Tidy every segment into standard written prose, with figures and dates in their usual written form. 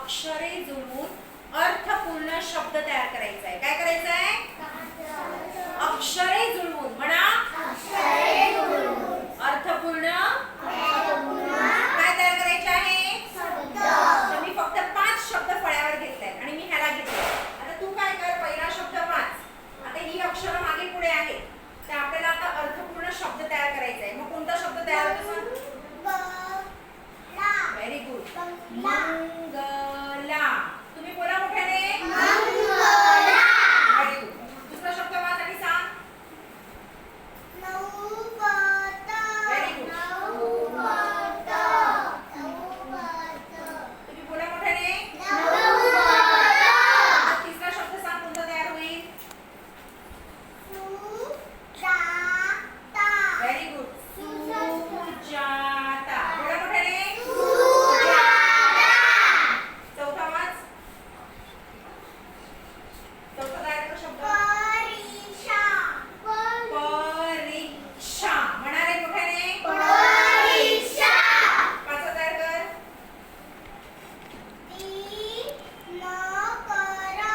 अक्षरे जुळवून अर्थपूर्ण शब्द तयार करायचा आहे. काय करायचं आहे? अक्षरे जुळवून. म्हणा अर्थपूर्ण काय तयार करायचे आहे? तर मी फक्त 5 शब्द फळ्यावर घेतले आणि मी ह्याला घेतले. आता तू काय कर, पहिला शब्द वाच. आता ही अक्षर मागे पुढे आहेत, तर आपल्याला आता अर्थपूर्ण शब्द तयार करायचा आहे. मग कोणता शब्द तयार होतो? Very good. मंगला. तुम्ही बोला मोठ्याने. मंगला. Very good. दुसरा शब्द वाच आणि सांग. नौबत. Very good. नौबत. तुम्ही बोला मोठ्याने. नौबत. तिसरा शब्द सांग, कोणता तयार होईल? सुजाता. Very good. सुजाता. बोला मोठ्याने. चौथा वाच. चौथा तयार कर शब्द. परीक्षा. परीक्षा. म्हणा रे मोठ्याने. परीक्षा. पाचवा तयार कर. दिनकर.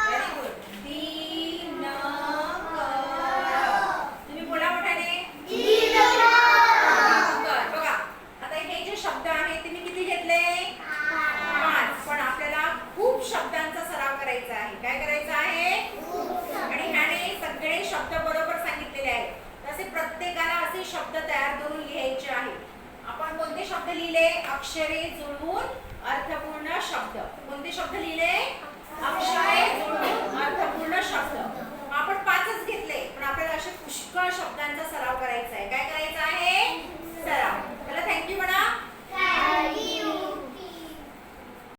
Very good. दिनकर. तुम्ही बोला मोठ्याने. दिनकर. बघा आता हे जे शब्द आहेत ते मी किती घेतले? 5. पण आपल्याला खूप शब्दांचा सराव करायचा आहे. काय करायचा आहे? आणि ह्याने सगळे शब्द बरोबर सांगितलेले आहेत. तसे प्रत्येकाला असे शब्द तयार करून लिहायचे आहेत. आपण कोणते शब्द लिहिले? अक्षरे जुळवून